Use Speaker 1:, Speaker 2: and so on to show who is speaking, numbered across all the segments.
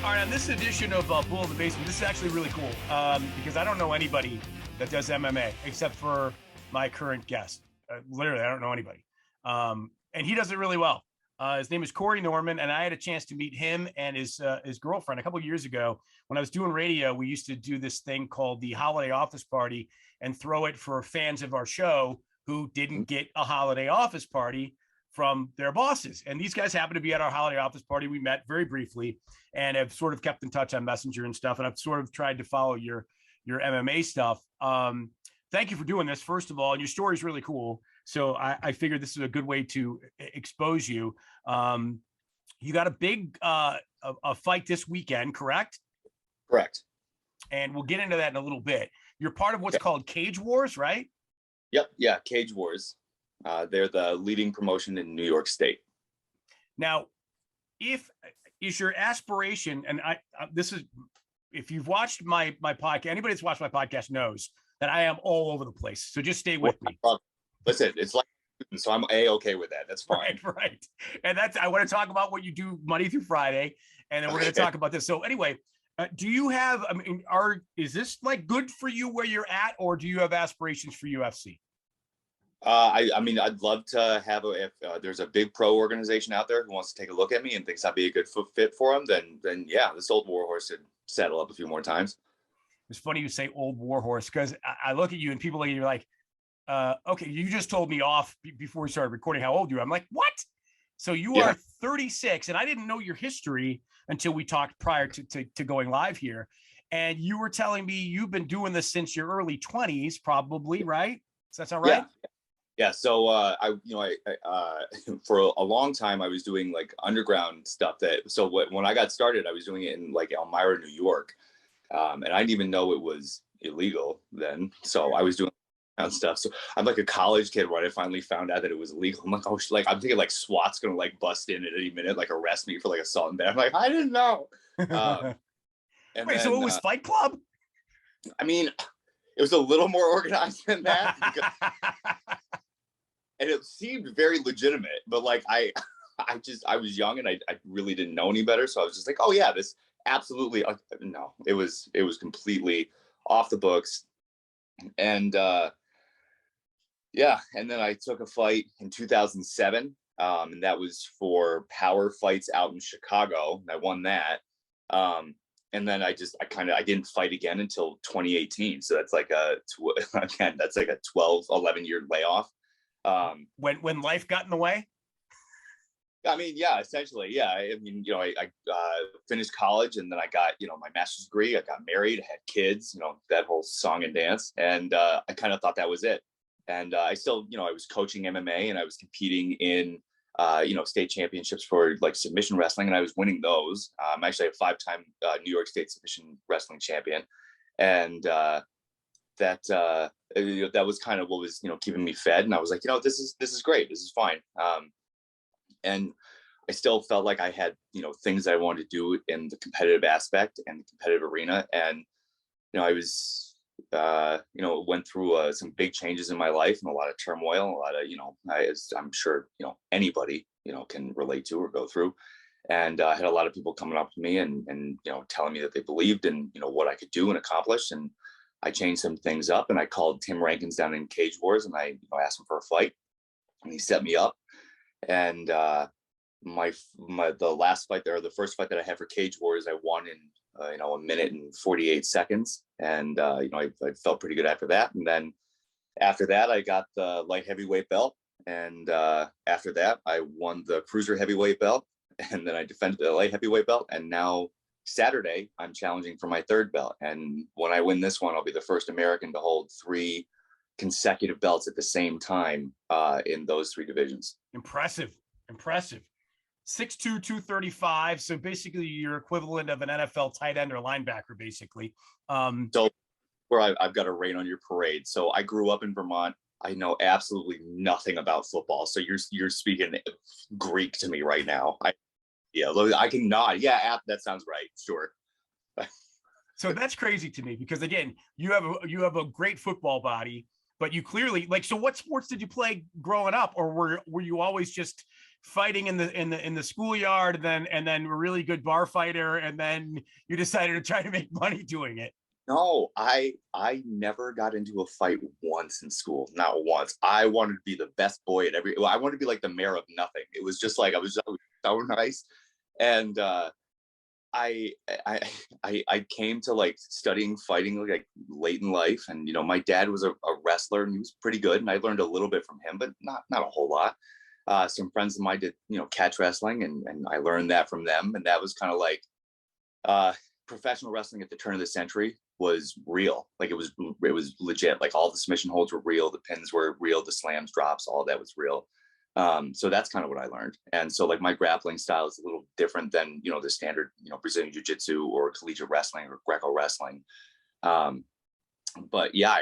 Speaker 1: All right, on this edition of Bull in the Basement, this is actually really cool because I don't know anybody that does MMA except for my current guest. Literally, I don't know anybody. And he does it really well. His name is Corey Norman, and I had a chance to meet him and his girlfriend a couple of years ago. When I was doing radio, we used to do this thing called the Holiday Office Party and throw it for fans of our show who didn't get a holiday office party from their bosses. And these guys happened to be at our holiday office party. We met very briefly and have sort of kept in touch on Messenger and stuff. And I've sort of tried to follow your MMA stuff. Thank you for doing this, first of all. And your story is really cool. So I figured this is a good way to expose you. You got a big a fight this weekend, correct?
Speaker 2: Correct.
Speaker 1: And we'll get into that in a little bit. You're part of what's called Cage Wars, right?
Speaker 2: Yep. Yeah. Cage Wars. They're the leading promotion in New York State.
Speaker 1: Now, is your aspiration, and this is, if you've watched my podcast, anybody that's watched my podcast knows that I am all over the place. So just stay with me.
Speaker 2: Listen, it's like, so I'm okay with that. That's fine.
Speaker 1: Right. And I want to talk about what you do Monday through Friday, and then we're going to talk about this. So anyway, do you have, is this like good for you where you're at, or do you have aspirations for UFC?
Speaker 2: I mean, I'd love to have if there's a big pro organization out there who wants to take a look at me and thinks I'd be a good fit for them, then yeah, this old warhorse should settle up a few more times.
Speaker 1: It's funny you say old warhorse because I look at you and people are like, okay, you just told me off before we started recording how old you are. I'm like, what? So you are 36, and I didn't know your history until we talked prior to going live here. And you were telling me you've been doing this since your early 20s, probably, right? Does that sound right?
Speaker 2: Yeah. So I for a long time I was doing like underground stuff. When I got started, I was doing it in like Elmira, New York, and I didn't even know it was illegal then. So I was doing stuff. So I'm like a college kid when I finally found out that it was illegal. I'm like, oh, I'm thinking like SWAT's gonna like bust in at any minute, like arrest me for like assault and battery. I'm like, I didn't know.
Speaker 1: So it was Fight Club?
Speaker 2: I mean, it was a little more organized than that. And it seemed very legitimate, but like I was young and I really didn't know any better. So I was just like, oh yeah, this absolutely, no, it was completely off the books. And and then I took a fight in 2007, and that was for Power Fights out in Chicago, and I won that. And then I didn't fight again until 2018. So that's like that's like a 11 year layoff.
Speaker 1: When life got in the way?
Speaker 2: I mean, yeah, essentially. Yeah. I mean, I finished college and then I got, my master's degree. I got married, I had kids, that whole song and dance. And I kind of thought that was it. And I still, I was coaching MMA and I was competing in, state championships for like submission wrestling, and I was winning those. I'm actually a 5-time New York State submission wrestling champion. And that was kind of what was, keeping me fed. And I was like, this is great. This is fine. And I still felt like I had, things that I wanted to do in the competitive aspect and the competitive arena. And, I was, went through some big changes in my life and a lot of turmoil, a lot of, I'm sure, anybody, can relate to or go through. And I had a lot of people coming up to me and telling me that they believed in, what I could do and accomplish. And I changed some things up, and I called Tim Rankins down in Cage Wars, and I asked him for a fight, and he set me up. And the last fight there, the first fight that I had for Cage Wars, I won in a minute and 48 seconds, and I felt pretty good after that. And then after that, I got the light heavyweight belt, and after that, I won the cruiser heavyweight belt, and then I defended the light heavyweight belt, and now Saturday, I'm challenging for my third belt. And when I win this one, I'll be the first American to hold 3 consecutive belts at the same time in those 3 divisions.
Speaker 1: Impressive. 6'2", 235. So basically you're equivalent of an NFL tight end or linebacker, basically.
Speaker 2: So where I've got to rain on your parade. So I grew up in Vermont. I know absolutely nothing about football. So you're speaking Greek to me right now. Yeah, I can nod. Yeah, that sounds right. Sure.
Speaker 1: So that's crazy to me because, again, you have a great football body, but you clearly so what sports did you play growing up, or were you always just fighting in the schoolyard, and then a really good bar fighter, and then you decided to try to make money doing it?
Speaker 2: No, I never got into a fight once in school, not once. I wanted to be the best boy at every. Well, I wanted to be like the mayor of nothing. It was just like I was so nice, and I I I came to like studying fighting like late in life, and my dad was a wrestler and he was pretty good, and I learned a little bit from him, but not a whole lot. Some friends of mine did catch wrestling, and I learned that from them, and that was kind of like uh, professional wrestling at the turn of the century was real. Like it was legit. Like all the submission holds were real, the pins were real, the slams, drops, all that was real. So that's kind of what I learned. And so like my grappling style is a little different than the standard Brazilian jiu-jitsu or collegiate wrestling or Greco wrestling. But yeah,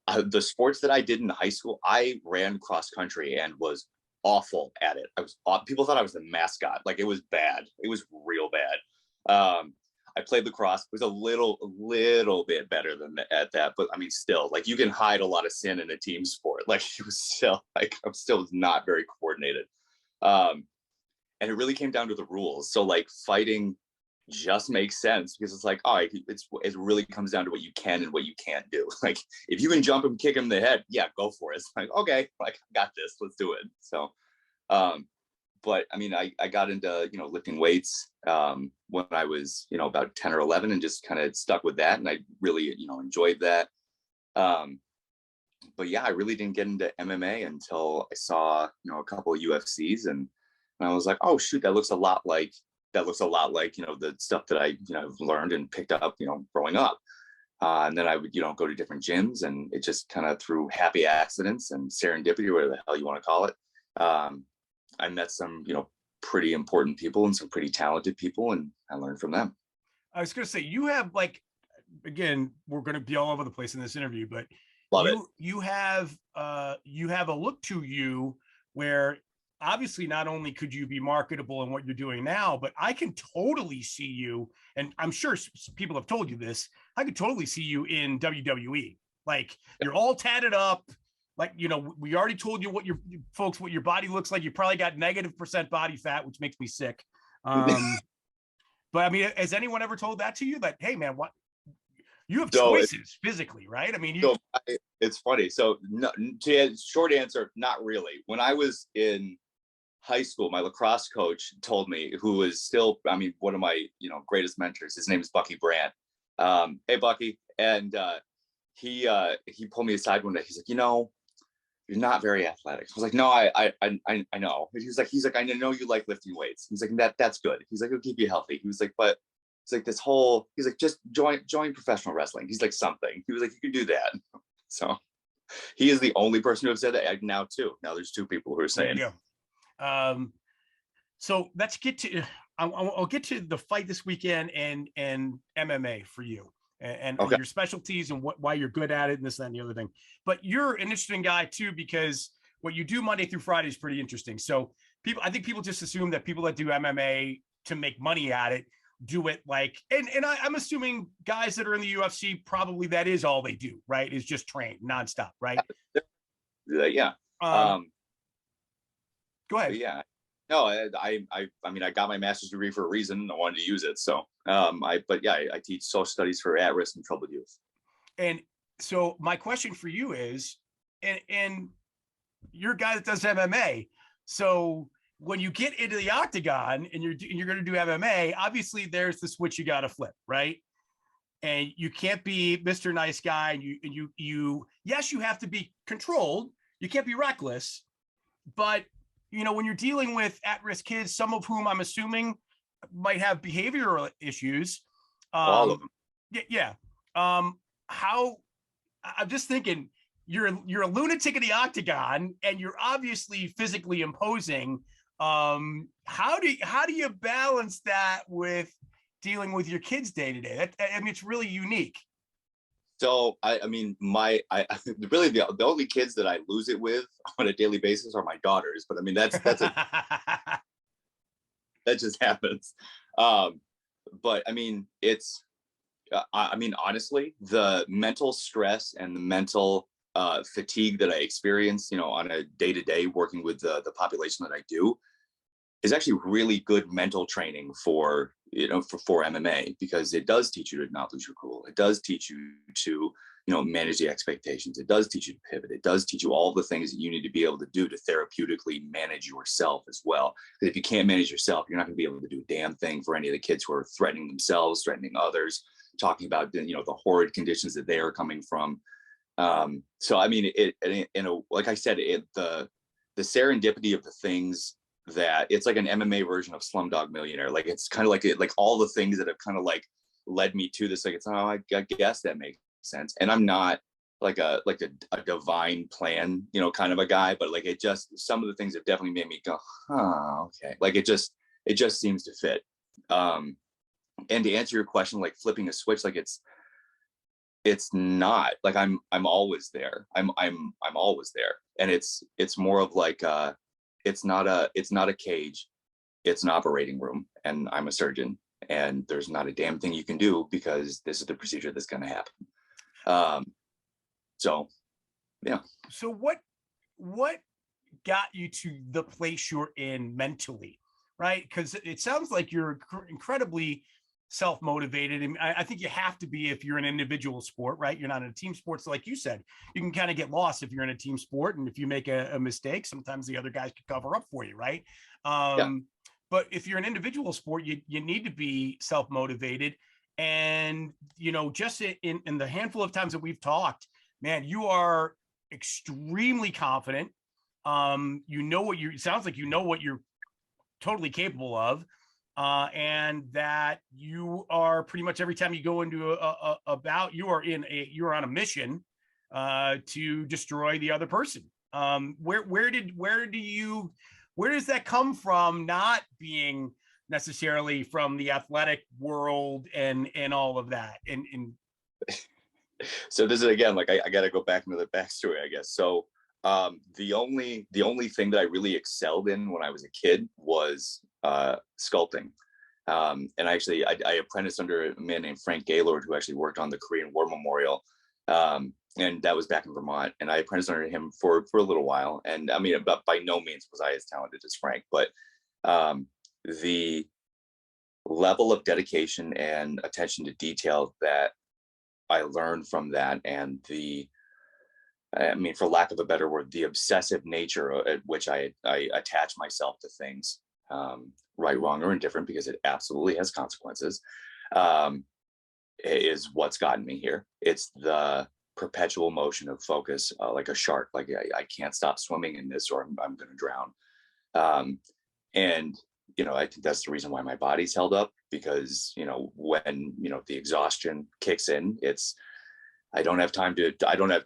Speaker 2: the sports that I did in high school, I ran cross country and was awful at it. People thought I was the mascot. Like it was bad. It was real bad. I played lacrosse. Was a little bit better than at that, but I mean, still, like you can hide a lot of sin in a team sport. Like it was still like I'm still not very coordinated, and it really came down to the rules. So like fighting just makes sense because it's like, oh, it really comes down to what you can and what you can't do. Like if you can jump him, kick him in the head, yeah, go for it. It's like okay, like I got this. Let's do it. So. But I mean, I got into, lifting weights when I was, about 10 or 11 and just kind of stuck with that. And I really, enjoyed that. But yeah, I really didn't get into MMA until I saw, a couple of UFCs and I was like, oh, shoot, that looks a lot like, the stuff that I, learned and picked up, growing up. And then I would, go to different gyms and it just kind of through happy accidents and serendipity, whatever the hell you want to call it. I met some, pretty important people and some pretty talented people, and I learned from them.
Speaker 1: I was going to say, you have like, again, we're going to be all over the place in this interview, but
Speaker 2: Love it.
Speaker 1: You have a look to you where obviously not only could you be marketable in what you're doing now, but I can totally see you, and I'm sure people have told you this, I could totally see you in WWE. Like you're all tatted up. Like, we already told you what your body looks like. You probably got -% body fat, which makes me sick. But I mean, has anyone ever told that to you that, hey man, what you have choices physically, right? I mean,
Speaker 2: it's funny. So no, short answer, not really. When I was in high school, my lacrosse coach told me, who was still, I mean, one of my, greatest mentors, his name is Bucky Brandt. Hey Bucky. And he pulled me aside one day. He's like, you're not very athletic. I was like, no, I know. He's like, I know you like lifting weights. He's like, that's good. He's like, it'll keep you healthy. He was like, but it's like he's like, just join professional wrestling. He's like, something. He was like, you can do that. So he is the only person who have said that now too. Now there's two people who are saying.
Speaker 1: There you go. So let's get to, I'll get to the fight this weekend and MMA for you. And
Speaker 2: okay.
Speaker 1: Your specialties and why you're good at it and this, that, and the other thing. But you're an interesting guy too, because what you do Monday through Friday is pretty interesting. So I think people just assume that people that do MMA to make money at it do it like, and I'm assuming guys that are in the UFC, probably that is all they do, right? Is just train nonstop, right?
Speaker 2: Yeah.
Speaker 1: Go ahead.
Speaker 2: Yeah. No, I mean, I got my master's degree for a reason. I wanted to use it. So, I teach social studies for at-risk and troubled youth. And
Speaker 1: so my question for you is, and you're a guy that does MMA. So when you get into the octagon and you're going to do MMA, obviously there's the switch you got to flip, right? And you can't be Mr. Nice Guy. And you yes, you have to be controlled. You can't be reckless, but when you're dealing with at-risk kids, some of whom I'm assuming might have behavioral issues.
Speaker 2: All of them.
Speaker 1: Yeah. How, I'm just thinking, you're a lunatic in the octagon and you're obviously physically imposing. How do you balance that with dealing with your kids day to day? I mean, it's really unique.
Speaker 2: So I mean, really the only kids that I lose it with on a daily basis are my daughters. But I mean, that just happens. But I mean, it's I mean, honestly, the mental stress and the mental fatigue that I experience, on a day-to-day working with the population that I do, is actually really good mental training for, for MMA, because it does teach you to not lose your cool. It does teach you to, manage the expectations. It does teach you to pivot. It does teach you all the things that you need to be able to do to therapeutically manage yourself as well. Because if you can't manage yourself, you're not going to be able to do a damn thing for any of the kids who are threatening themselves, threatening others, talking about, the horrid conditions that they are coming from. So, I mean, like I said, the serendipity of the things that it's like an MMA version of Slumdog Millionaire. Like, it's kind of like all the things that have kind of like led me to this. Like, it's, I guess that makes sense. And I'm not like a divine plan, kind of a guy, but like, some of the things have definitely made me go, okay. Like, it just seems to fit. And to answer your question, like flipping a switch, like it's not like I'm always there. I'm always there. And it's more of like, it's not a cage, it's an operating room, and I'm a surgeon, and there's not a damn thing you can do because this is the procedure that's going to happen. So yeah.
Speaker 1: So what got you to the place you're in mentally, right? Because it sounds like you're incredibly self-motivated, and I think you have to be if you're an individual sport, right? You're not in a team sport. So like you said, you can kind of get lost if you're in a team sport, and if you make a mistake, sometimes the other guys can cover up for you, right?
Speaker 2: Yeah.
Speaker 1: But if you're an individual sport, you need to be self-motivated. And just in the handful of times that we've talked, man, you are extremely confident. It sounds like what you're totally capable of. And that you are pretty much every time you go into a bout, you're on a mission to destroy the other person. Where does that come from? Not being necessarily from the athletic world and all of that. And
Speaker 2: so this is, again, like I got to go back into the backstory, I guess. So the only thing that I really excelled in when I was a kid was sculpting. And actually I apprenticed under a man named Frank Gaylord, who actually worked on the Korean War Memorial. And that was back in Vermont. And I apprenticed under him for a little while. And I mean, but by no means was I as talented as Frank, but the level of dedication and attention to detail that I learned from that, and for lack of a better word, the obsessive nature at which I attach myself to things, right, wrong, or indifferent, because it absolutely has consequences, is what's gotten me here. It's the perpetual motion of focus, like a shark. Like I can't stop swimming in this, or I'm going to drown. And I think that's the reason why my body's held up, because when the exhaustion kicks in, I don't have time to tend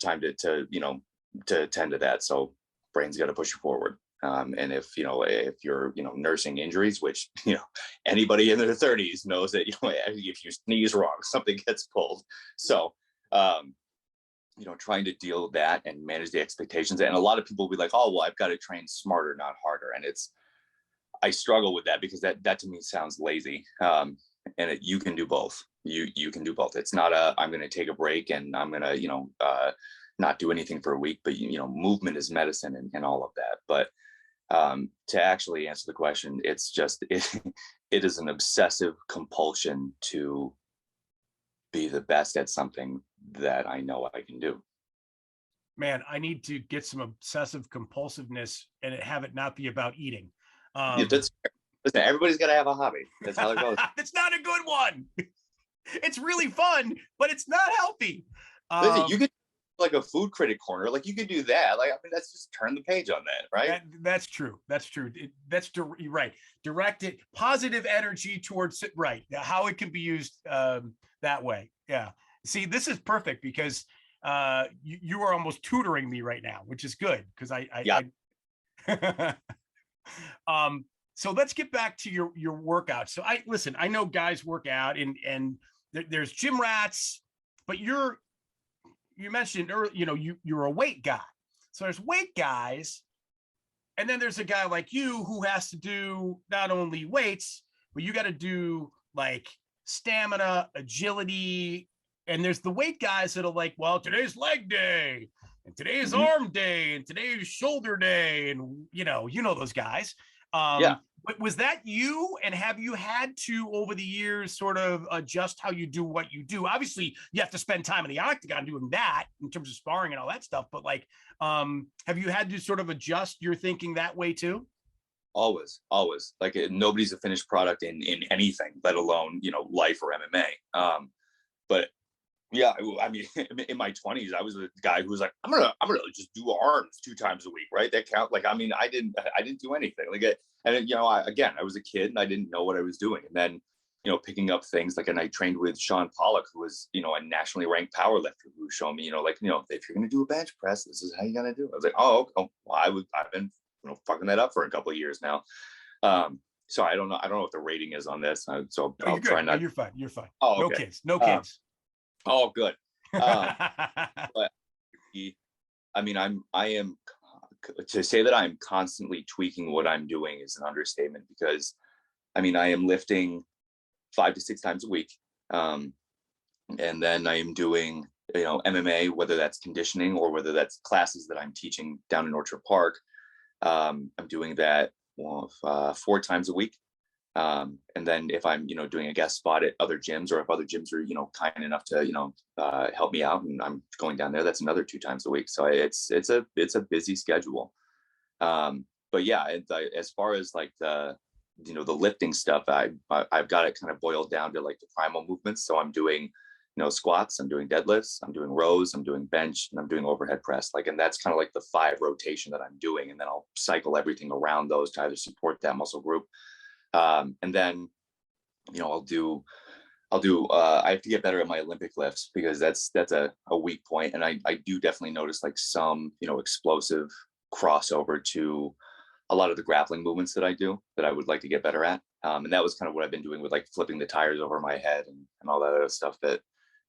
Speaker 2: to that. So brain's got to push you forward. And if you're nursing injuries, which anybody in their 30s knows that if you sneeze wrong, something gets pulled. So trying to deal with that and manage the expectations. And a lot of people will be like, oh well, I've got to train smarter, not harder. And I struggle with that, because that to me sounds lazy. And you can do both. You can do both. It's not I'm going to take a break and I'm going to not do anything for a week, but movement is medicine and all of that. But to actually answer the question, it's just it is an obsessive compulsion to be the best at something that I know I can do.
Speaker 1: Man, I need to get some obsessive compulsiveness and have it not be about eating.
Speaker 2: Listen, everybody's got to have a hobby. That's how it goes.
Speaker 1: It's not a good one. It's really fun, but it's not healthy.
Speaker 2: Listen, you could like a food critic corner, like you could do that. Like, I mean, that's just turn the page on that, right?
Speaker 1: That's true. You're right. Direct it, positive energy towards it. Right. How it can be used that way. Yeah. See, this is perfect, because you are almost tutoring me right now, which is good, because so let's get back to your workout. So I know guys work out and there's gym rats, but you mentioned earlier, you're a weight guy. So there's weight guys, and then there's a guy like you who has to do not only weights, but you got to do like stamina, agility. And there's the weight guys that are like, well, today's leg day, and today's arm day, and today's shoulder day, and you know those guys.
Speaker 2: Yeah.
Speaker 1: But was that you? And have you had to, over the years, sort of adjust how you do what you do? Obviously, you have to spend time in the octagon doing that in terms of sparring and all that stuff. But like, have you had to sort of adjust your thinking that way too?
Speaker 2: Always. Like nobody's a finished product in anything, let alone, you know, life or MMA. But yeah, I mean, in my 20s, I was a guy who was like, I'm gonna just do arms 2 times a week, right? That count. Like, I mean, I didn't do anything. Like, and you know, I was a kid and I didn't know what I was doing. And then, you know, picking up things like, and I trained with Sean Pollock, who was, you know, a nationally ranked power lifter, who showed me, you know, like, you know, if you're gonna do a bench press, this is how you're gonna do it. I was like, oh, well, I've been, you know, fucking that up for a couple of years now. So I don't know what the rating is on this. So
Speaker 1: No,
Speaker 2: I'll
Speaker 1: you're good.
Speaker 2: try not.
Speaker 1: No, you're fine. You're fine.
Speaker 2: Oh,
Speaker 1: No
Speaker 2: okay.
Speaker 1: kids. No kids.
Speaker 2: Oh, good. But I mean, I am, to say that I'm constantly tweaking what I'm doing is an understatement, because I mean, I am lifting 5 to 6 times a week. And then I am doing, you know, MMA, whether that's conditioning or whether that's classes that I'm teaching down in Orchard Park. I'm doing that 4 times a week. And then if I'm, you know, doing a guest spot at other gyms, or if other gyms are, you know, kind enough to, you know, help me out and I'm going down there, that's another 2 times a week. So it's a busy schedule. But yeah, as far as like the, you know, the lifting stuff, I've got it kind of boiled down to like the primal movements. So I'm doing, you know, squats, I'm doing deadlifts, I'm doing rows, I'm doing bench, and I'm doing overhead press. Like, and that's kind of like the 5 rotation that I'm doing. And then I'll cycle everything around those to either support that muscle group. And then, you know, I have to get better at my Olympic lifts, because that's a weak point. And I do definitely notice like some, you know, explosive crossover to a lot of the grappling movements that I do that I would like to get better at. And that was kind of what I've been doing with like flipping the tires over my head and all that other stuff that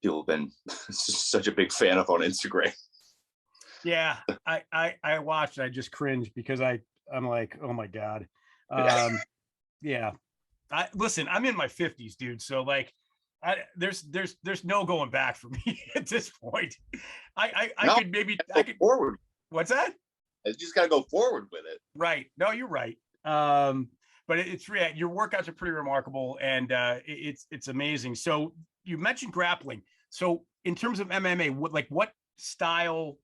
Speaker 2: people have been such a big fan of on Instagram.
Speaker 1: Yeah, I watched. I just cringed because I'm like, oh my god. Yeah. Listen, I'm in my 50s, dude. So like, there's no going back for me at this point. I could
Speaker 2: forward.
Speaker 1: What's that?
Speaker 2: I just got to go forward with it.
Speaker 1: Right. No, you're right. But it's your workouts are pretty remarkable, and it's amazing. So you mentioned grappling. So in terms of MMA, what style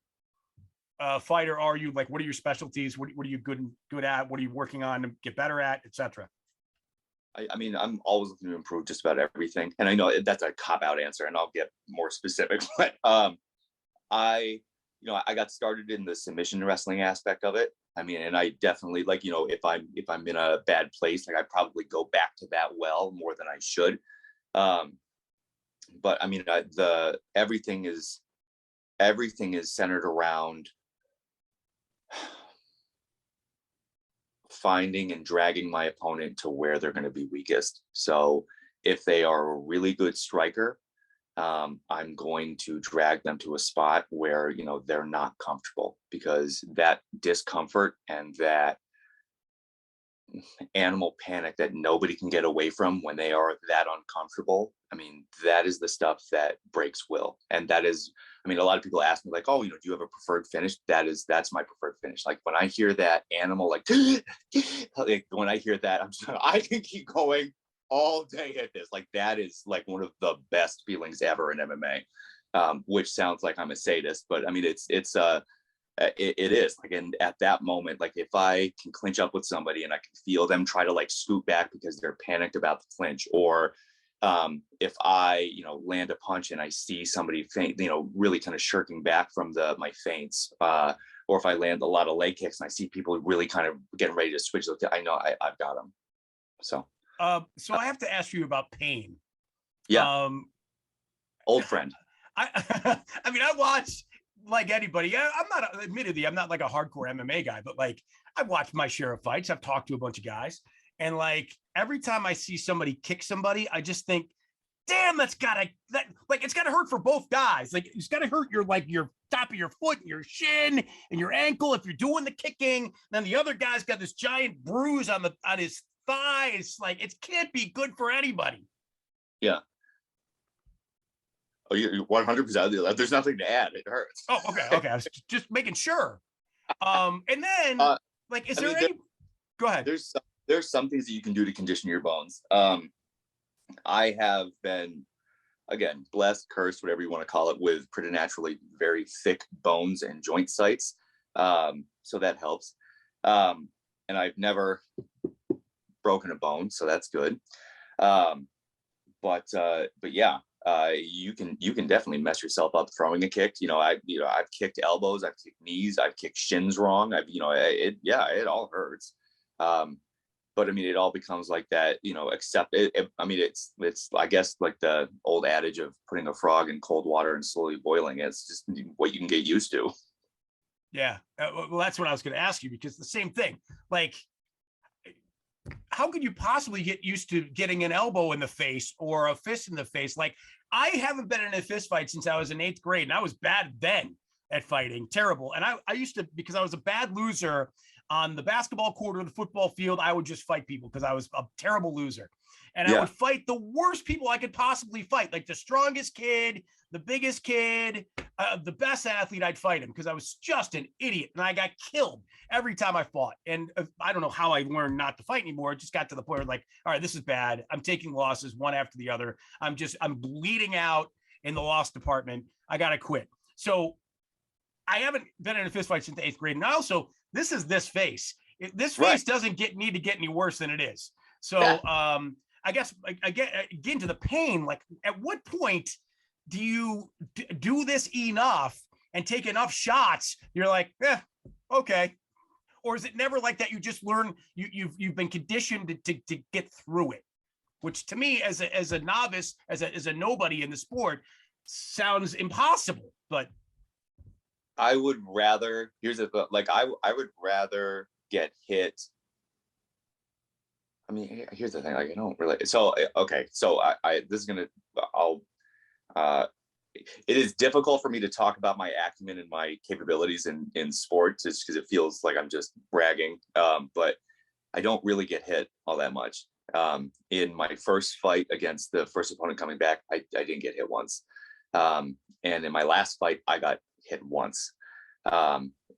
Speaker 1: fighter are you? Like, what are your specialties? What are you good at? What are you working on to get better at, etc.?
Speaker 2: I mean, I'm always looking to improve just about everything. And I know that's a cop-out answer, and I'll get more specific. But I got started in the submission wrestling aspect of it. I mean, and I definitely, like, you know, if I'm in a bad place, like I probably go back to that well more than I should. But I mean, everything is centered around finding and dragging my opponent to where they're going to be weakest. So if they are a really good striker, I'm going to drag them to a spot where, you know, they're not comfortable, because that discomfort and that animal panic that nobody can get away from when they are that uncomfortable, I mean, that is the stuff that breaks will. And that is, I mean, a lot of people ask me like, oh, you know, do you have a preferred finish? That's my preferred finish. Like when I hear that animal, like when I hear that, I can keep going all day at this. Like that is like one of the best feelings ever in MMA, which sounds like I'm a sadist, but I mean, it is like, and at that moment, like if I can clinch up with somebody and I can feel them try to like scoot back because they're panicked about the clinch, or if I, you know, land a punch and I see somebody faint, you know, really kind of shirking back from my feints, or if I land a lot of leg kicks and I see people really kind of getting ready to switch, I know I've got them. So
Speaker 1: I have to ask you about pain.
Speaker 2: Yeah. Old friend.
Speaker 1: I mean, I watch like anybody. I'm not like a hardcore MMA guy, but like I've watched my share of fights. I've talked to a bunch of guys, and like every time I see somebody kick somebody, I just think, damn, it's gotta hurt for both guys. Like it's gotta hurt your top of your foot and your shin and your ankle if you're doing the kicking. Then the other guy's got this giant bruise on his thigh. It's like, it can't be good for anybody.
Speaker 2: Yeah. Oh, you're 100%. There's nothing to add. It hurts.
Speaker 1: Oh, okay. I was just making sure. And then, like, is there any? Go ahead.
Speaker 2: There's there's some things that you can do to condition your bones. I have been, again, blessed, cursed, whatever you want to call it, with preternaturally very thick bones and joint sites. So that helps. And I've never broken a bone, so that's good. But yeah, you can definitely mess yourself up throwing a kick. I've kicked elbows, I've kicked knees, I've kicked shins wrong. It all hurts. But I mean, it all becomes like that, except I mean, it's, I guess, like the old adage of putting a frog in cold water and slowly boiling it. It's just what you can get used to.
Speaker 1: Yeah. Well, that's what I was going to ask you, because the same thing, like, how could you possibly get used to getting an elbow in the face or a fist in the face? Like, I haven't been in a fist fight since I was in 8th grade, and I was bad then at fighting, terrible. And I used to, because I was a bad loser on the basketball court or the football field, I would just fight people because I was a terrible loser. And I would fight the worst people I could possibly fight, like the strongest kid, the biggest kid, the best athlete. I'd fight him because I was just an idiot, and I got killed every time I fought. And I don't know how I learned not to fight anymore. It just got to the point where, like, all right, this is bad. I'm taking losses one after the other. I'm bleeding out in the loss department. I got to quit. So I haven't been in a fist fight since the 8th grade. And also, this is this face. This face doesn't need to get any worse than it is. So, I guess I get into the pain. Like, at what point do you do this enough and take enough shots? You're like, okay. Or is it never like that? You just learn, you've been conditioned to get through it, which to me, as a novice, as a nobody in the sport, sounds impossible. But
Speaker 2: I would rather, I would rather get hit. I mean, here's the thing, like, I don't really, so, okay. So it is difficult for me to talk about my acumen and my capabilities in sports, just because it feels like I'm just bragging. But I don't really get hit all that much. In my first fight against the first opponent coming back, I didn't get hit once. And in my last fight, I got hit once.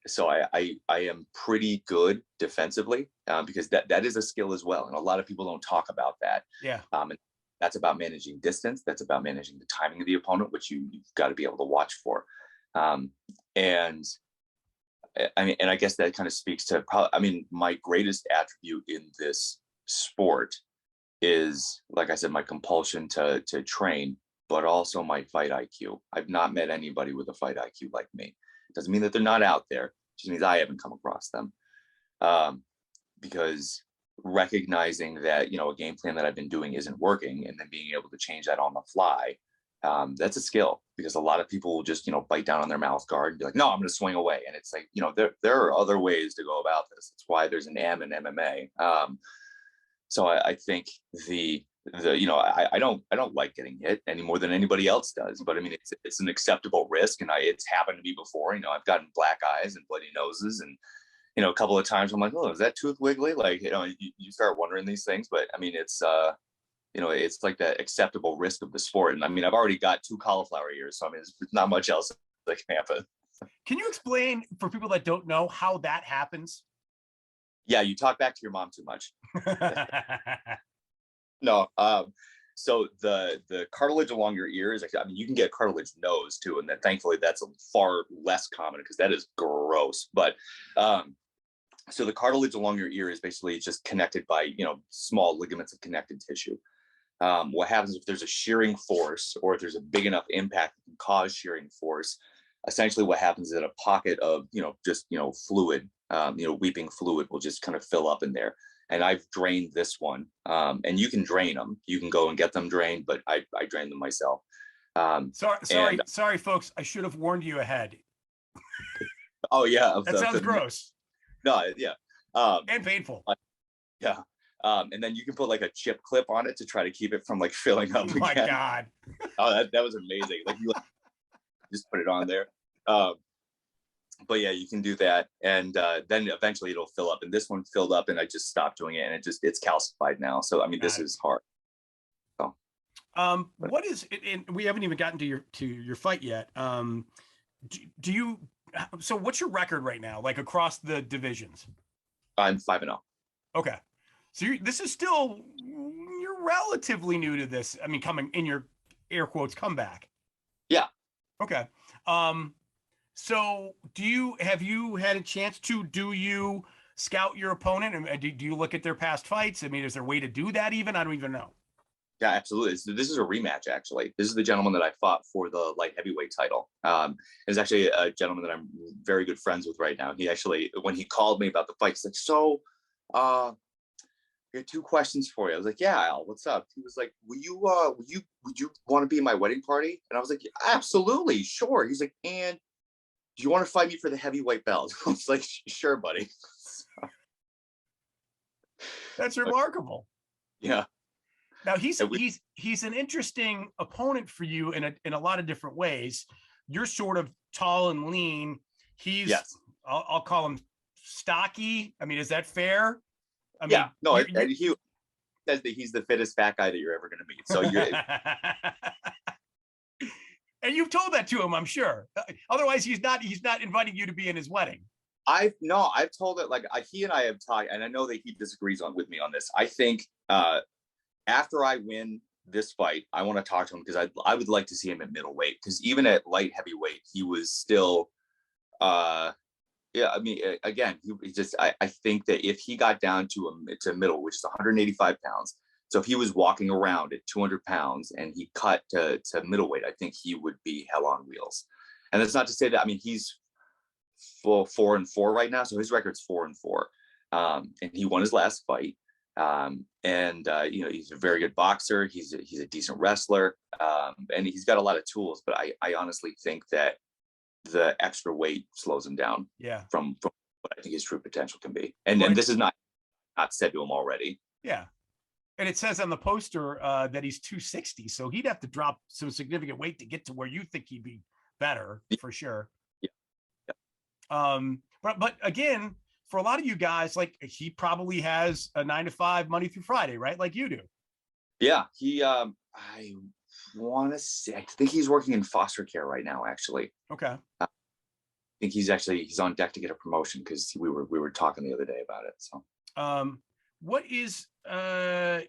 Speaker 2: So I am pretty good defensively, because that is a skill as well. And a lot of people don't talk about that.
Speaker 1: Yeah.
Speaker 2: And that's about managing distance. That's about managing the timing of the opponent, which you've got to be able to watch for. And I guess that kind of speaks to, my greatest attribute in this sport is, like I said, my compulsion to train, but also my fight IQ. I've not met anybody with a fight IQ like me. Doesn't mean that they're not out there. It just means I haven't come across them. Because recognizing that, a game plan that I've been doing isn't working, and then being able to change that on the fly, that's a skill. Because a lot of people will just, bite down on their mouth guard and be like, no, I'm going to swing away. And it's like, there are other ways to go about this. That's why there's an M in MMA. So I think I don't like getting hit any more than anybody else does, but I mean, it's an acceptable risk, and it's happened to me before. I've gotten black eyes and bloody noses, and a couple of times I'm like, oh, is that tooth wiggly? Like, you start wondering these things. But I mean, it's it's like the acceptable risk of the sport. And I mean, I've already got 2 cauliflower ears, so I mean, there's not much else that can happen.
Speaker 1: Can you explain, for people that don't know, how that happens?
Speaker 2: Yeah, you talk back to your mom too much. No, so the cartilage along your ear is actually, I mean, you can get cartilage nose too, and thankfully that's a far less common, because that is gross. But so the cartilage along your ear is basically just connected by small ligaments of connected tissue. What happens if there's a shearing force, or if there's a big enough impact that can cause shearing force? Essentially, what happens is that a pocket of fluid, weeping fluid, will just kind of fill up in there. And I've drained this one, and you can drain them. You can go and get them drained, but I drain them myself.
Speaker 1: Sorry, folks. I should have warned you ahead.
Speaker 2: Oh yeah,
Speaker 1: that sounds gross.
Speaker 2: No, yeah,
Speaker 1: and painful.
Speaker 2: Yeah, and then you can put like a chip clip on it to try to keep it from like filling up.
Speaker 1: Oh my God!
Speaker 2: Oh, that was amazing. Like, you just put it on there. But yeah, you can do that, and then eventually it'll fill up. And this one filled up, and I just stopped doing it, and it's calcified now. So I mean, this is hard. So,
Speaker 1: what is it? And we haven't even gotten to your fight yet. Do you? So what's your record right now, like across the divisions?
Speaker 2: I'm 5-0.
Speaker 1: Okay, So this is still, you're relatively new to this. I mean, coming in your air quotes comeback.
Speaker 2: Yeah.
Speaker 1: Okay. So have you had a chance to, do you scout your opponent, and do you look at their past fights? I mean, is there a way to do that even? I don't even know.
Speaker 2: Yeah, absolutely. So this is a rematch, actually. This is the gentleman that I fought for the light heavyweight title. It's actually a gentleman that I'm very good friends with right now. He actually, when he called me about the fight, he's like, so, I got two questions for you. I was like, yeah, Al, what's up? He was like, would you want to be in my wedding party? And I was like, absolutely, sure. He's like, and do you want to fight me for the heavyweight belt? I was like, sure, buddy.
Speaker 1: That's remarkable.
Speaker 2: Yeah.
Speaker 1: Now he's an interesting opponent for you in a lot of different ways. You're sort of tall and lean. He's,
Speaker 2: yes.
Speaker 1: I'll call him stocky. I mean, is that fair? I mean,
Speaker 2: yeah, no, he says that he's the fittest fat guy that you're ever going to meet. So you're,
Speaker 1: and you've told that to him, I'm sure. Otherwise, he's not inviting you to be in his wedding.
Speaker 2: I've told it, like, he and I have talked, and I know that he disagrees with me on this. I think after I win this fight, I want to talk to him, because I would like to see him at middleweight, because even at light heavyweight, he was still, yeah, I mean, again, he just, I think that if he got down to middle, which is 185 pounds, so if he was walking around at 200 pounds and he cut to middleweight, I think he would be hell on wheels. And that's not to say that, I mean, he's 4-4 right now, so his record's 4-4, and he won his last fight. You know, he's a very good boxer. He's a decent wrestler, and he's got a lot of tools. But I honestly think that the extra weight slows him down.
Speaker 1: Yeah.
Speaker 2: From what I think his true potential can be. And this is not said to him already.
Speaker 1: Yeah. And it says on the poster that he's 260, so he'd have to drop some significant weight to get to where you think he'd be better, for sure.
Speaker 2: Yeah.
Speaker 1: But again, for a lot of you guys, like, he probably has a 9 to 5 Monday through Friday, right? Like you do.
Speaker 2: Yeah. He I want to say, I think he's working in foster care right now, actually.
Speaker 1: Okay.
Speaker 2: I think he's on deck to get a promotion, because we were talking the other day about it. So
Speaker 1: what is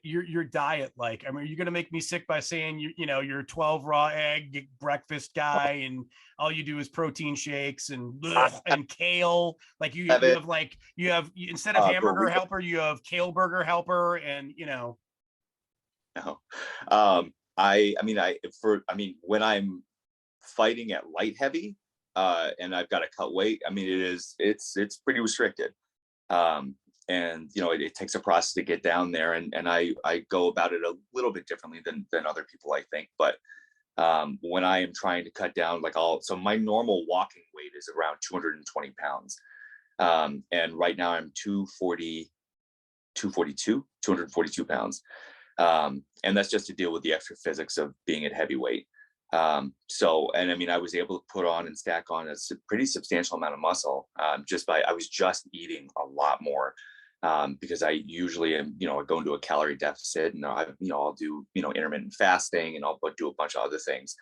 Speaker 1: your diet like? I mean, are you gonna make me sick by saying you're 12 raw egg breakfast guy and all you do is protein shakes and kale? Like you have instead of hamburger helper, you have kale burger helper, and
Speaker 2: No. When I'm fighting at light heavy, and I've got to cut weight, I mean, it's pretty restricted. And you know, it takes a process to get down there, and I go about it a little bit differently than other people, I think. But when I am trying to cut down, so my normal walking weight is around 220 pounds. And right now I'm 242 pounds. And that's just to deal with the extra physics of being at heavyweight. And I mean, I was able to put on and stack on a pretty substantial amount of muscle, I was just eating a lot more, because I usually am, I go into a calorie deficit, and I'll do, intermittent fasting, and I'll do a bunch of other things.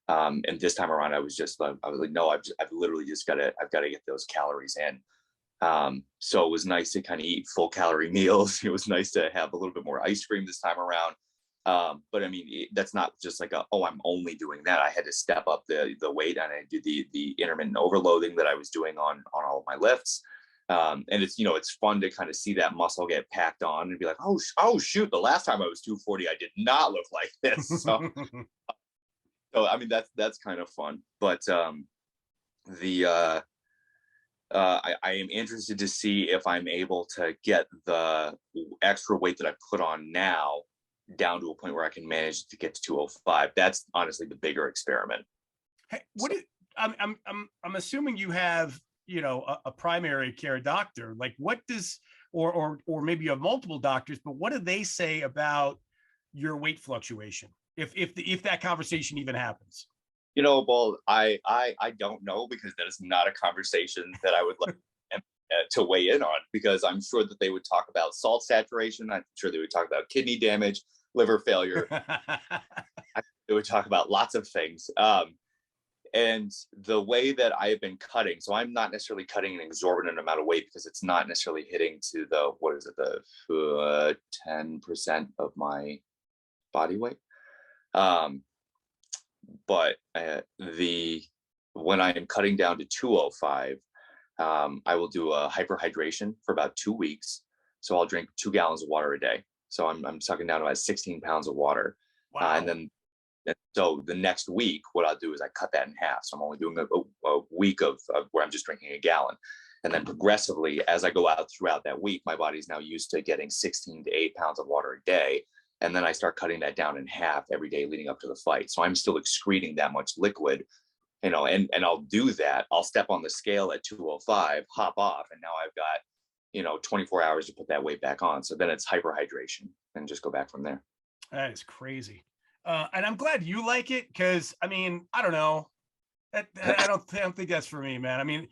Speaker 2: And this time around, I was like, no, I've literally I've got to get those calories in. So it was nice to kind of eat full calorie meals. It was nice to have a little bit more ice cream this time around. But I mean, that's not just like I'm only doing that. I had to step up the weight, and I did the intermittent overloading that I was doing on all of my lifts. And it's fun to kind of see that muscle get packed on and be like, oh shoot, the last time I was 240, I did not look like this. So, I mean, that's kind of fun. But I am interested to see if I'm able to get the extra weight that I put on now down to a point where I can manage to get to 205. That's honestly the bigger experiment.
Speaker 1: Hey, I'm assuming you have, a primary care doctor. Like, what does, or maybe you have multiple doctors, but what do they say about your weight fluctuation? If that conversation even happens?
Speaker 2: Well, I don't know, because that is not a conversation that I would like to weigh in on, because I'm sure that they would talk about salt saturation. I'm sure they would talk about kidney damage, liver failure. They would talk about lots of things. And the way that I have been cutting, so I'm not necessarily cutting an exorbitant amount of weight because it's not necessarily hitting to the, what is it, the 10% of my body weight. But the when I am cutting down to 205, I will do a hyperhydration for about 2 weeks. So I'll drink 2 gallons of water a day. So I'm sucking down about 16 pounds of water.
Speaker 1: Wow.
Speaker 2: And so the next week, what I'll do is I cut that in half. So I'm only doing a week of where I'm just drinking a gallon. And then progressively, as I go out throughout that week, my body's now used to getting 16 to 8 pounds of water a day. And then I start cutting that down in half every day leading up to the fight. So I'm still excreting that much liquid, and I'll do that. I'll step on the scale at 205, hop off, and now I've got 24 hours to put that weight back on. So then it's hyperhydration and just go back from there.
Speaker 1: That is crazy. And I'm glad you like it, because I mean, I don't know. I don't think that's for me, man. I mean,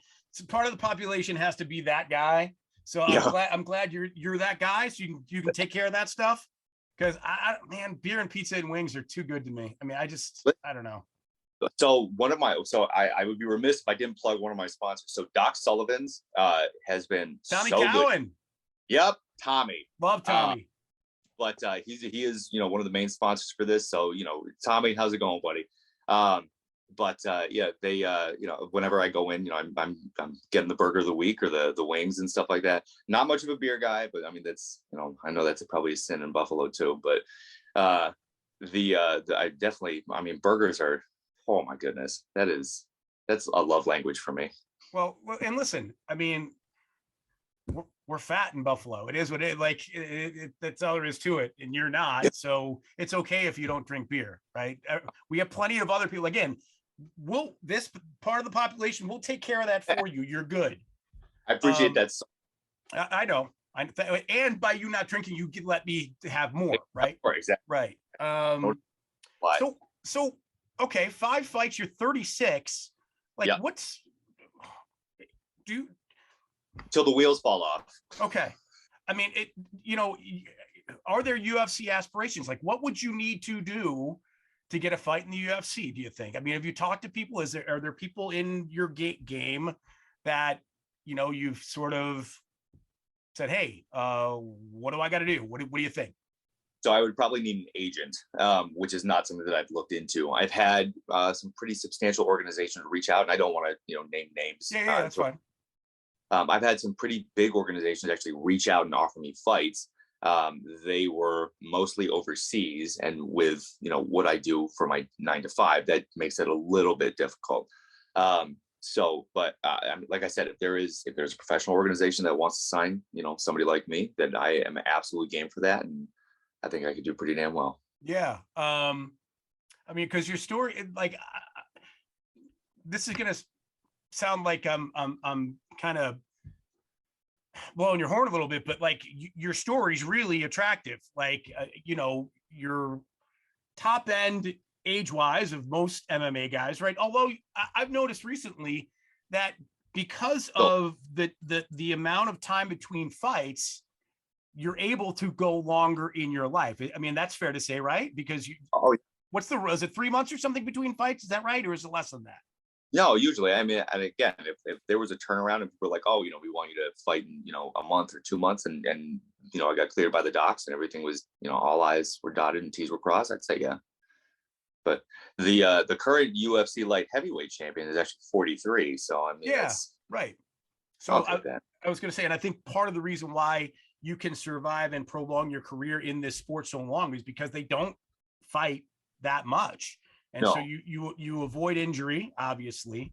Speaker 1: part of the population has to be that guy. So I'm glad you're that guy, so you can take care of that stuff. Because man, beer and pizza and wings are too good to me. I mean, I don't know.
Speaker 2: So I would be remiss if I didn't plug one of my sponsors. So Doc Sullivan's has been
Speaker 1: Tommy
Speaker 2: so
Speaker 1: Cowan.
Speaker 2: good. Yep, Tommy.
Speaker 1: Love Tommy.
Speaker 2: But he is one of the main sponsors for this. So Tommy, how's it going, buddy? Yeah, they whenever I go in, I'm getting the burger of the week or the wings and stuff like that. Not much of a beer guy, but I mean that's I know that's probably a sin in Buffalo too. But I definitely, I mean, burgers are, oh my goodness, that's a love language for me.
Speaker 1: Well, and listen, I mean, we're fat in Buffalo. It is what it like. That's all there is to it, and you're not. Yep. So it's okay if you don't drink beer, right? We have plenty of other people. Again, this part of the population will take care of that for you. You're good.
Speaker 2: I appreciate that.
Speaker 1: I know. And by you not drinking, you let me have more, right?
Speaker 2: Exactly.
Speaker 1: Right. So okay, 5 fights. You're 36. Like, yep.
Speaker 2: Till the wheels fall off.
Speaker 1: Okay. I mean, are there UFC aspirations? Like, what would you need to do to get a fight in the UFC, do you think? I mean, have you talked to people? Are there people in your game that, you've sort of said, hey, what do I got to do? What do you think?
Speaker 2: So I would probably need an agent, which is not something that I've looked into. I've had some pretty substantial organizations reach out, and I don't want to, name names.
Speaker 1: Yeah, that's fine.
Speaker 2: I've had some pretty big organizations actually reach out and offer me fights. They were mostly overseas, and with what I do for my 9 to 5, that makes it a little bit difficult. But like I said, if there's a professional organization that wants to sign somebody like me, then I am absolutely game for that, and I think I could do pretty damn well.
Speaker 1: Yeah. I mean, because your story, like, this is gonna sound like I'm kind of blowing your horn a little bit, but like your story's really attractive. Like, you're top end age wise of most MMA guys, right? Although I've noticed recently that because of the amount of time between fights, you're able to go longer in your life. I mean, that's fair to say, right? Because is it 3 months or something between fights? Is that right? Or is it less than that?
Speaker 2: No, usually. I mean, and again, if there was a turnaround and people were like, oh, we want you to fight in, a month or 2 months, and I got cleared by the docs and everything was, all I's were dotted and T's were crossed, I'd say, yeah. But the current UFC light heavyweight champion is actually 43. So, I mean,
Speaker 1: yeah, right. So I was going to say, and I think part of the reason why you can survive and prolong your career in this sport so long is because they don't fight that much. And so you avoid injury, obviously,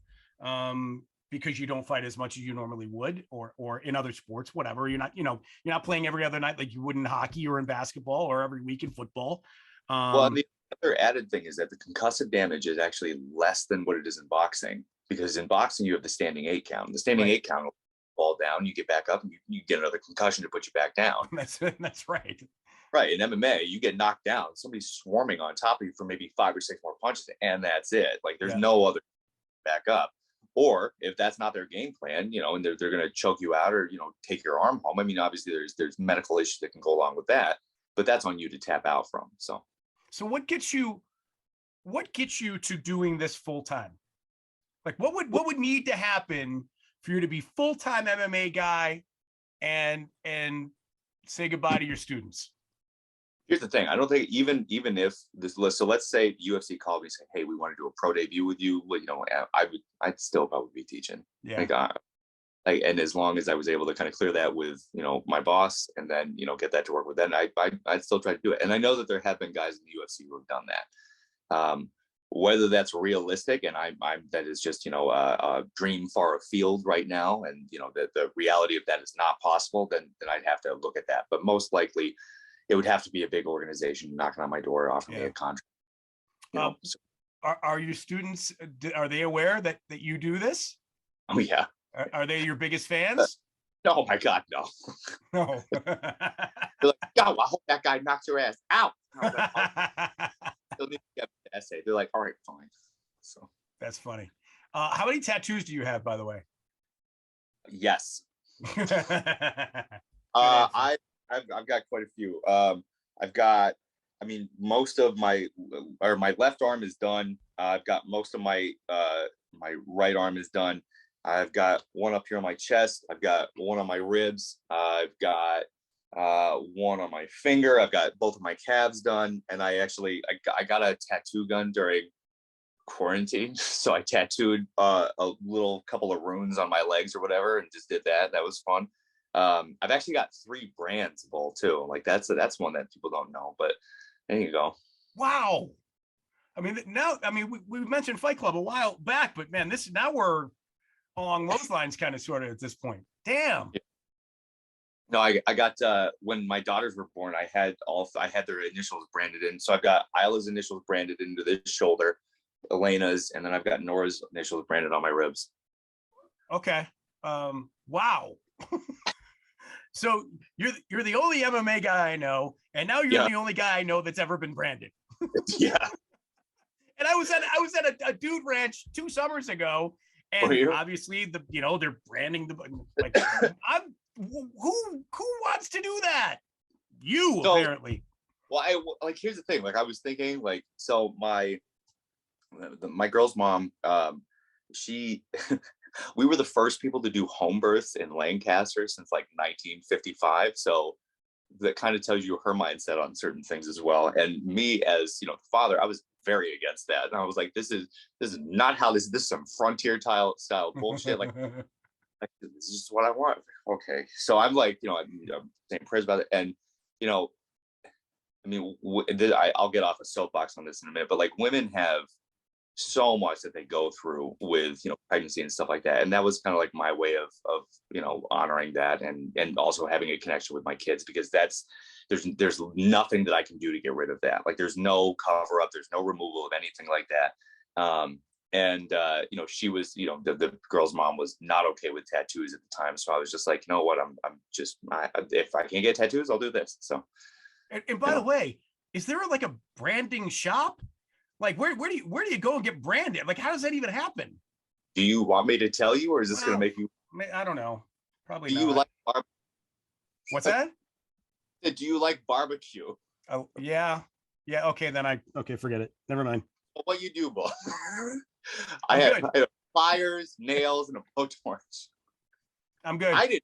Speaker 1: because you don't fight as much as you normally would, or in other sports, whatever. You're not playing every other night like you would in hockey or in basketball or every week in football.
Speaker 2: Well, the other added thing is that the concussive damage is actually less than what it is in boxing, because in boxing you have the standing 8 count. The standing 8 count will fall down, you get back up, and you get another concussion to put you back down.
Speaker 1: That's right.
Speaker 2: Right. In MMA, you get knocked down, somebody's swarming on top of you for maybe 5 or 6 more punches, and that's it. Like, there's no other back up. Or if that's not their game plan, and they're going to choke you out or, take your arm home. I mean, obviously there's medical issues that can go along with that, but that's on you to tap out from. So what
Speaker 1: gets you to doing this full time? Like what would need to happen for you to be full-time MMA guy and say goodbye to your students?
Speaker 2: Here's the thing. I don't think even if this list, so let's say UFC called me and said, hey, we want to do a pro debut with you. Well, I'd still probably be teaching.
Speaker 1: Yeah.
Speaker 2: And as long as I was able to kind of clear that with, my boss and then, get that to work with, then I'd still try to do it. And I know that there have been guys in the UFC who have done that. Whether that's realistic, and that is just, a dream far afield right now. And, the reality of that is not possible, then I'd have to look at that. But most likely it would have to be a big organization knocking on my door, offering me a contract. So,
Speaker 1: are your students, are they aware that you do this?
Speaker 2: oh yeah.
Speaker 1: Are they your biggest fans?
Speaker 2: Oh my God, no.
Speaker 1: No.
Speaker 2: They're like, yo, I hope that guy knocks your ass out. Like, they'll need to get the essay. They're like, all right, fine. So
Speaker 1: that's funny. How many tattoos do you have, by the way?
Speaker 2: Yes. I've got quite a few. I've got, most of my left arm is done. I've got most of my right arm is done. I've got one up here on my chest. I've got one on my ribs. I've got one on my finger. I've got both of my calves done. And I got a tattoo gun during quarantine. So I tattooed a little couple of runes on my legs or whatever and just did that. That was fun. I've actually got 3 brands of all too. Like that's one that people don't know, but there you go.
Speaker 1: Wow. We mentioned Fight Club a while back, but man, now we're along those lines kind of sort of at this point. Damn.
Speaker 2: Yeah. No, I got when my daughters were born, I had their initials branded in. So I've got Isla's initials branded into this shoulder, Elena's, and then I've got Nora's initials branded on my ribs.
Speaker 1: Okay. Wow. So you're the only MMA guy I know, and now you're the only guy I know that's ever been branded.
Speaker 2: Yeah.
Speaker 1: And I was at a dude ranch 2 summers ago, and obviously they're branding like who wants to do that? Apparently.
Speaker 2: Well, here's the thing. Like I was thinking, so my girl's mom, she we were the first people to do home births in Lancaster since 1955. So that kind of tells you her mindset on certain things as well. And me as, the father, I was very against that. And I was like, this is not how this is some frontier style bullshit. This is what I want. Okay. So I'm I'm saying prayers about it. And, I'll get off a soapbox on this in a minute, but women have so much that they go through with pregnancy and stuff like that, and that was kind of my way of honoring that and also having a connection with my kids, because there's nothing that I can do to get rid of that. There's no cover up, there's no removal of anything like that. She was, the girl's mom was not okay with tattoos at the time, so I was just like, you know what, if I can't get tattoos, I'll do this. So
Speaker 1: and by the way, is there a branding shop? Where do you go and get branded? How does that even happen?
Speaker 2: Do you want me to tell you, or is this going to make you?
Speaker 1: I don't know. Probably
Speaker 2: do
Speaker 1: not.
Speaker 2: You like
Speaker 1: What's that?
Speaker 2: Do you like barbecue?
Speaker 1: Oh yeah. Okay, then forget it. Never mind.
Speaker 2: Well, what you do, boy? I had pliers, nails, and a blowtorch.
Speaker 1: I'm good.
Speaker 2: I did.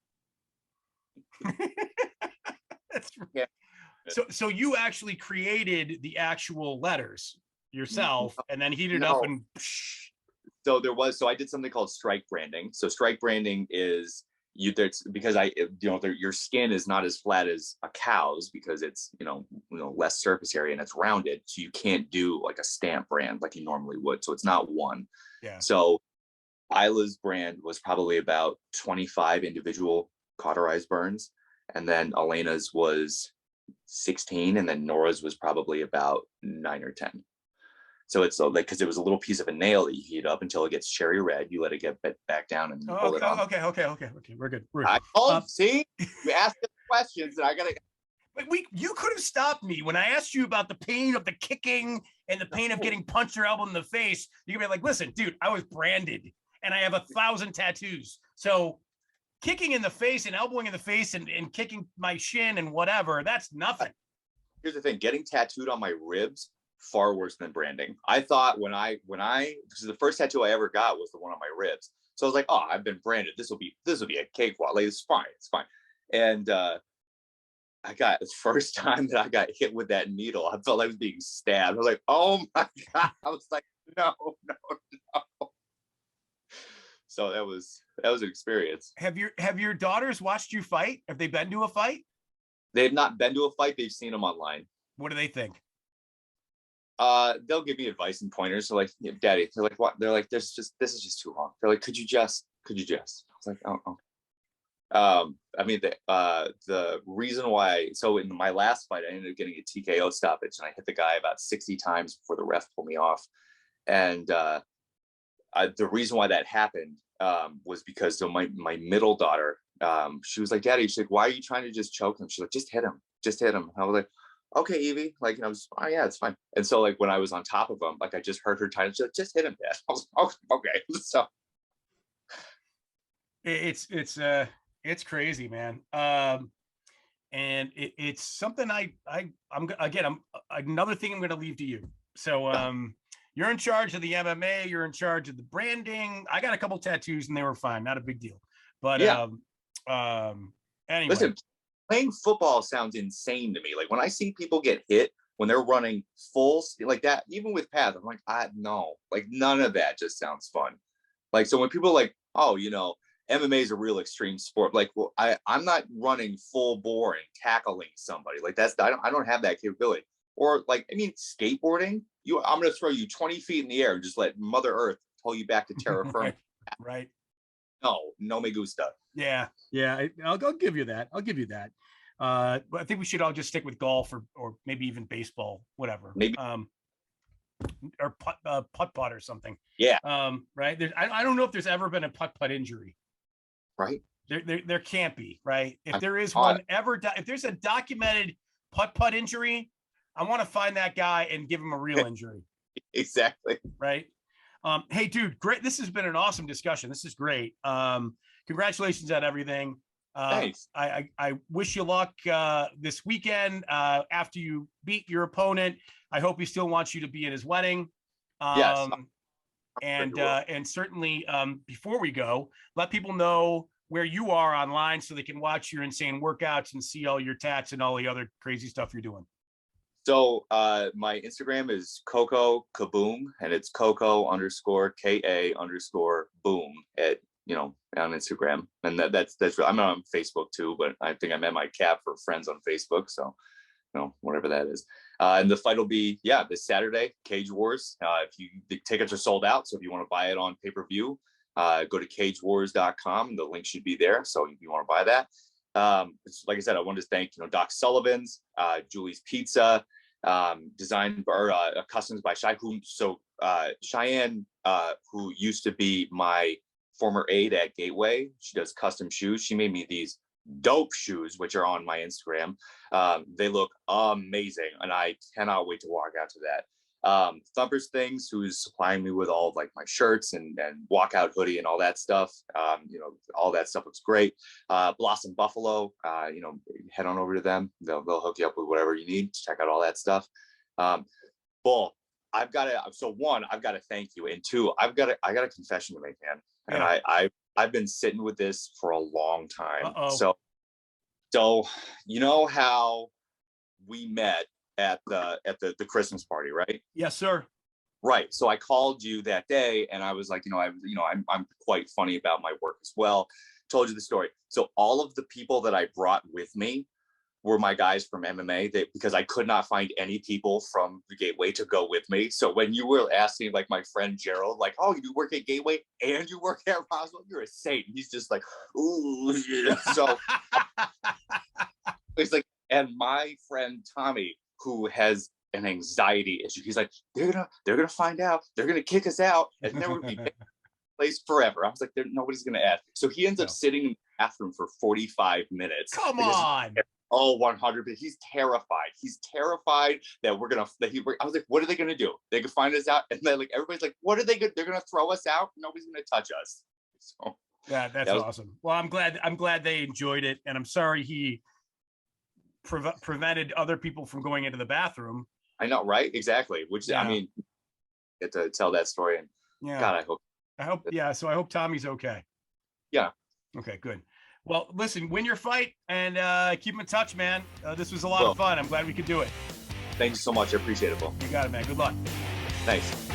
Speaker 1: That's yeah. So you actually created the actual letters yourself and then heated it up and
Speaker 2: so I did something called strike branding. So strike branding is because your skin is not as flat as a cow's, because it's less surface area and it's rounded, so you can't do a stamp brand like you normally would, so it's not one.
Speaker 1: Yeah.
Speaker 2: So Isla's brand was probably about 25 individual cauterized burns, and then Elena's was 16, and then Nora's was probably about 9 or 10. So it's because it was a little piece of a nail that you heat up until it gets cherry red. You let it get back down and pull it on.
Speaker 1: Okay. We're good.
Speaker 2: See, you asked the questions, and I gotta.
Speaker 1: You could have stopped me when I asked you about the pain of the kicking and the pain of getting punched or elbowed in the face. You could be like, "Listen, dude, I was branded, and I have 1,000 tattoos. So kicking in the face and elbowing in the face and kicking my shin and whatever, that's nothing."
Speaker 2: Here's the thing: getting tattooed on my ribs far worse than branding. I thought when I because the first tattoo I ever got was the one on my ribs. So I was like, oh, I've been branded. This will be a cakewalk. Like, it's fine. And I got the first time that I got hit with that needle, I felt like I was being stabbed. I was like, oh my God. I was like, no. So that was an experience.
Speaker 1: Have your daughters watched you fight? Have they been to a fight?
Speaker 2: They've not been to a fight. They've seen them online.
Speaker 1: What do they think?
Speaker 2: They'll give me advice and pointers. They're like, yeah, Daddy. They're like, what? They're like, this is just too long. They're like, could you just? I was like, oh. I mean, the reason why, so in my last fight, I ended up getting a TKO stoppage, and I hit the guy about 60 times before the ref pulled me off. And the reason why that happened was because my middle daughter, she was like, Daddy, she's like, why are you trying to just choke him? She's like, just hit him. And I was like, okay, Evie. Like, and I was, oh yeah, it's fine. And so like when I was on top of him, like I just heard her title. She's like, just hit him, Dad. I was like, okay. So
Speaker 1: it's crazy, man. And it's something I'm another thing I'm going to leave to you. So you're in charge of the MMA, you're in charge of the branding. I got a couple tattoos and they were fine, not a big deal. But
Speaker 2: yeah.
Speaker 1: Anyway.
Speaker 2: Listen, playing football sounds insane to me. Like when I see people get hit when they're running full like that, even with pads, I'm like, no, like none of that just sounds fun. Like, so when people are like, oh, MMA is a real extreme sport. Like, well, I'm not running full bore and tackling somebody. Like I don't have that capability. Or like, I mean, skateboarding, I'm going to throw you 20 feet in the air and just let Mother Earth pull you back to terra firma.
Speaker 1: Right.
Speaker 2: No me gusta.
Speaker 1: Yeah. I'll give you that. But I think we should all just stick with golf or maybe even baseball, whatever.
Speaker 2: Maybe.
Speaker 1: Or putt or something.
Speaker 2: Yeah.
Speaker 1: Right. I don't know if there's ever been a putt injury.
Speaker 2: Right.
Speaker 1: There can't be. Right. If there is one ever, if there's a documented putt injury, I want to find that guy and give him a real injury.
Speaker 2: Exactly.
Speaker 1: Right. Hey, dude, great. This has been an awesome discussion. This is great. Congratulations on everything.
Speaker 2: Thanks.
Speaker 1: I wish you luck this weekend after you beat your opponent. I hope he still wants you to be at his wedding.
Speaker 2: Yes.
Speaker 1: And certainly before we go, let people know where you are online so they can watch your insane workouts and see all your tats and all the other crazy stuff you're doing.
Speaker 2: So my Instagram is Coco Kaboom, and it's Coco_KA_boom on Instagram. And that's I'm on Facebook too, but I think I'm at my cap for friends on Facebook. So, whatever that is. And the fight will be, this Saturday, Cage Wars. The tickets are sold out. So if you want to buy it on pay-per-view, go to cagewars.com. The link should be there. So if you want to buy that. Like I said, I wanted to thank, Doc Sullivan's, Julie's Pizza, designed or customs by Cheyenne, who used to be my former aide at Gateway. She does custom shoes. She made me these dope shoes, which are on my Instagram. They look amazing, and I cannot wait to walk out to that. Thumpers Things, who's supplying me with all of like my shirts and walkout hoodie and all that stuff. All that stuff looks great. Blossom Buffalo, head on over to them. They'll hook you up with whatever you need to check out all that stuff. Bull, I've got to thank you. And two, I got a confession to make, man.
Speaker 1: Yeah.
Speaker 2: And I've been sitting with this for a long time.
Speaker 1: Uh-oh.
Speaker 2: So you know how we met at the Christmas party, right?
Speaker 1: Yes, sir.
Speaker 2: Right. So I called you that day, and I was like, I'm quite funny about my work as well. Told you the story. So all of the people that I brought with me were my guys from MMA, because I could not find any people from the Gateway to go with me. So when you were asking, like my friend Gerald, like, oh, you work at Gateway and you work at Roswell, you're a saint. He's just like, ooh, yeah. So he's like, and my friend Tommy, who has an anxiety issue, he's like, they're gonna find out, they're gonna kick us out, and then we're gonna be placed forever. I was like, nobody's gonna ask. So he ends up sitting in the bathroom for 45 minutes.
Speaker 1: Come on.
Speaker 2: Oh, 100. But he's terrified. He's terrified that I was like, what are they gonna do? They can find us out, and then like everybody's like, what are they gonna? They're gonna throw us out. Nobody's gonna touch us. So
Speaker 1: yeah, that's awesome. Well, I'm glad they enjoyed it, and I'm sorry he prevented other people from going into the bathroom.
Speaker 2: I know, right? Exactly. Which I
Speaker 1: Yeah.
Speaker 2: mean, get to tell that story, and
Speaker 1: Yeah.
Speaker 2: God,
Speaker 1: I hope. Yeah. So I hope Tommy's okay.
Speaker 2: yeah.
Speaker 1: Okay, good. Well, listen, win your fight and keep in touch, man. This was a lot
Speaker 2: Well,
Speaker 1: of fun. I'm glad we could do it.
Speaker 2: thank you so much. I appreciate it, Will.
Speaker 1: You got it, man. Good luck.
Speaker 2: Thanks.